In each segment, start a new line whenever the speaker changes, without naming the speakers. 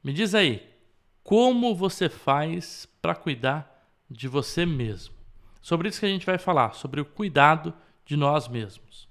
Me diz aí, como você faz para cuidar de você mesmo? Sobre isso que a gente vai falar, sobre o cuidado de nós mesmos.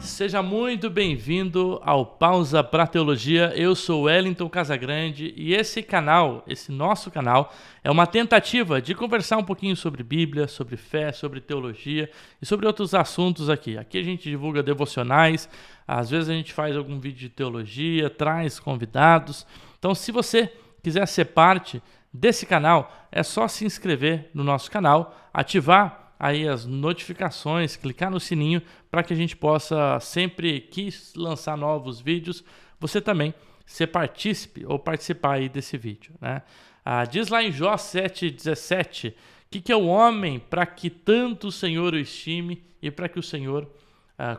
Seja muito bem-vindo ao Pausa para Teologia. Eu sou Wellington Casagrande e esse canal, esse nosso canal, é uma tentativa de conversar um pouquinho sobre Bíblia, sobre fé, sobre teologia e sobre outros assuntos aqui. Aqui a gente divulga devocionais, às vezes a gente faz algum vídeo de teologia, traz convidados. Então, se você quiser ser parte desse canal, é só se inscrever no nosso canal, ativar aí as notificações, clicar no sininho para que a gente possa, sempre que lançar novos vídeos, você também ser partícipe ou participar aí desse vídeo, né? Diz lá em Jó 7,17, que é o homem para que tanto o Senhor o estime e para que o Senhor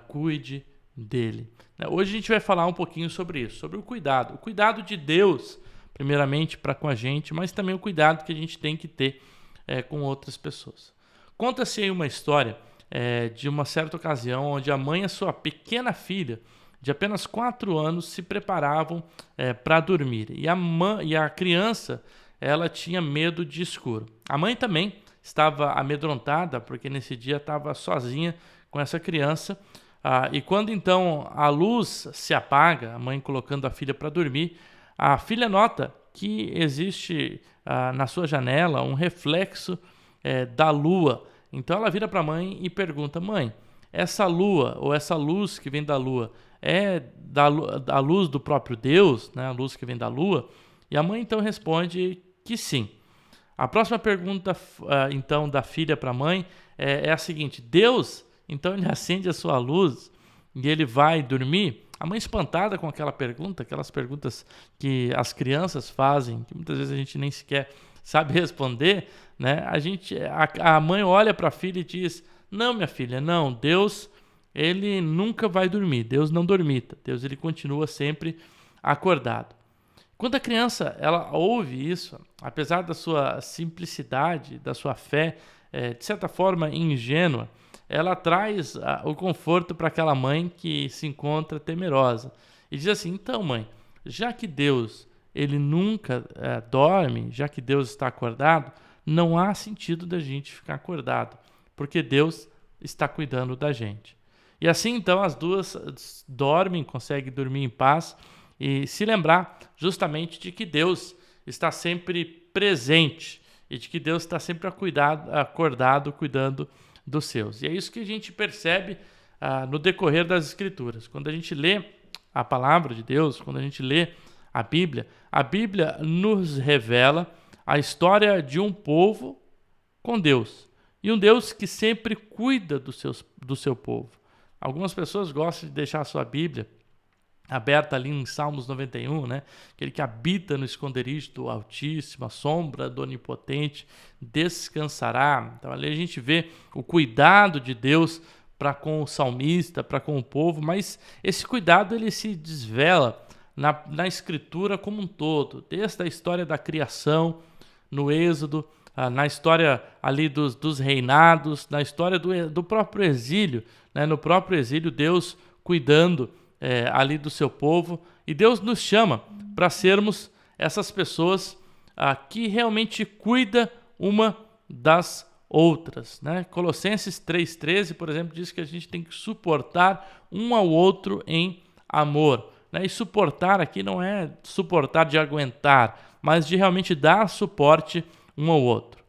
cuide dele. Hoje a gente vai falar um pouquinho sobre isso, sobre o cuidado de Deus, primeiramente para com a gente, mas também o cuidado que a gente tem que ter com outras pessoas. Conta-se aí uma história de uma certa ocasião onde a mãe e a sua pequena filha, de apenas 4 anos, se preparavam para dormir. E a criança, ela tinha medo de escuro. A mãe também estava amedrontada, porque nesse dia estava sozinha com essa criança. E quando então a luz se apaga, a mãe colocando a filha para dormir, a filha nota que existe na sua janela um reflexo da lua. Então ela vira para a mãe e pergunta: mãe, essa lua ou essa luz que vem da lua é da luz do próprio Deus, né? A luz que vem da lua? E a mãe então responde que sim. A próxima pergunta então da filha para a mãe é a seguinte: Deus, então ele acende a sua luz e ele vai dormir? A mãe, espantada com aquela pergunta, aquelas perguntas que as crianças fazem, que muitas vezes a gente nem sequer sabe responder, né? A mãe olha para a filha e diz: não, minha filha, não, Deus, ele nunca vai dormir, Deus não dormita, Deus ele continua sempre acordado. Quando a criança ela ouve isso, apesar da sua simplicidade, da sua fé, de certa forma ingênua, ela traz o conforto para aquela mãe que se encontra temerosa. E diz assim: então, mãe, já que Deus ele nunca dorme, já que Deus está acordado, não há sentido da gente ficar acordado, porque Deus está cuidando da gente. E assim, então, as duas dormem, conseguem dormir em paz e se lembrar justamente de que Deus está sempre presente e de que Deus está sempre acordado, cuidando dos seus. E é isso que a gente percebe no decorrer das Escrituras. Quando a gente lê a palavra de Deus, quando a gente lê a Bíblia nos revela a história de um povo com Deus. E um Deus que sempre cuida do seu povo. Algumas pessoas gostam de deixar a sua Bíblia aberta ali em Salmos 91, né? Aquele que habita no esconderijo do Altíssimo, a sombra do Onipotente, descansará. Então ali a gente vê o cuidado de Deus para com o salmista, para com o povo, mas esse cuidado ele se desvela na Escritura como um todo, desde a história da criação, no Êxodo, na história ali dos reinados, na história do próprio exílio, né? No próprio exílio, Deus cuidando ali do seu povo, e Deus nos chama para sermos essas pessoas que realmente cuida uma das outras, né? Colossenses 3,13, por exemplo, diz que a gente tem que suportar um ao outro em amor. E suportar aqui não é suportar de aguentar, mas de realmente dar suporte um ao outro.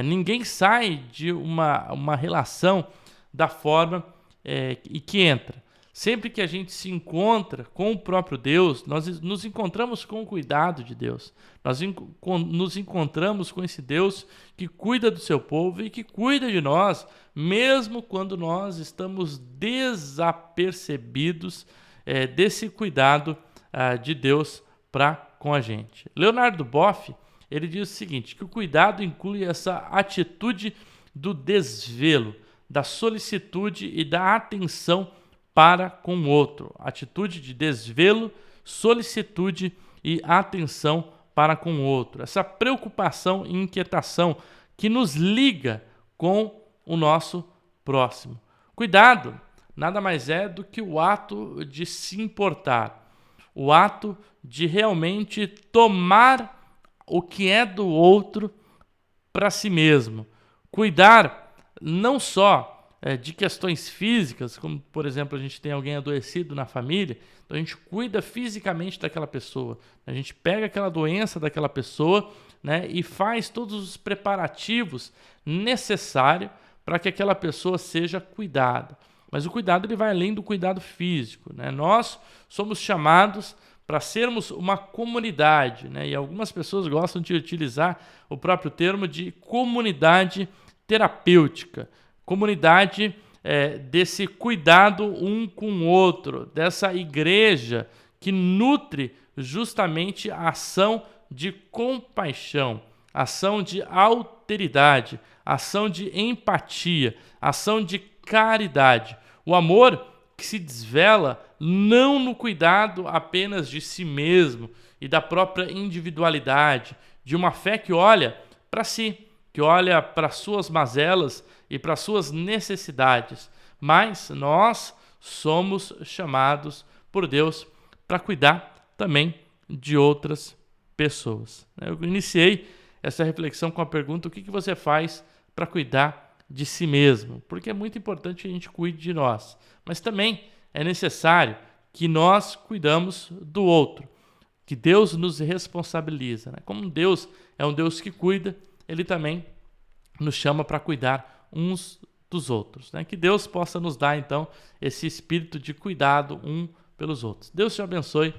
Ninguém sai de uma relação da forma e que entra. Sempre que a gente se encontra com o próprio Deus, nós nos encontramos com o cuidado de Deus. Nós nos encontramos com esse Deus que cuida do seu povo e que cuida de nós, mesmo quando nós estamos desapercebidos desse cuidado de Deus para com a gente. Leonardo Boff, ele diz o seguinte, que o cuidado inclui essa atitude do desvelo, da solicitude e da atenção para com o outro. Atitude de desvelo, solicitude e atenção para com o outro. Essa preocupação e inquietação que nos liga com o nosso próximo. Cuidado, nada mais é do que o ato de se importar, o ato de realmente tomar o que é do outro para si mesmo. Cuidar não só de questões físicas, como, por exemplo, a gente tem alguém adoecido na família, então a gente cuida fisicamente daquela pessoa, a gente pega aquela doença daquela pessoa, né, e faz todos os preparativos necessários para que aquela pessoa seja cuidada. Mas o cuidado ele vai além do cuidado físico, né? Nós somos chamados para sermos uma comunidade, né? E algumas pessoas gostam de utilizar o próprio termo de comunidade terapêutica, comunidade desse cuidado um com o outro, dessa igreja que nutre justamente a ação de compaixão, ação de alteridade, ação de empatia, ação de caridade. O amor que se desvela não no cuidado apenas de si mesmo e da própria individualidade, de uma fé que olha para si, que olha para suas mazelas e para suas necessidades. Mas nós somos chamados por Deus para cuidar também de outras pessoas. Eu iniciei essa reflexão com a pergunta: o que você faz para cuidar de si mesmo? Porque é muito importante que a gente cuide de nós, mas também é necessário que nós cuidamos do outro, que Deus nos responsabiliza, né? Como Deus é um Deus que cuida, Ele também nos chama para cuidar uns dos outros, né? Que Deus possa nos dar, então, esse espírito de cuidado um pelos outros. Deus te abençoe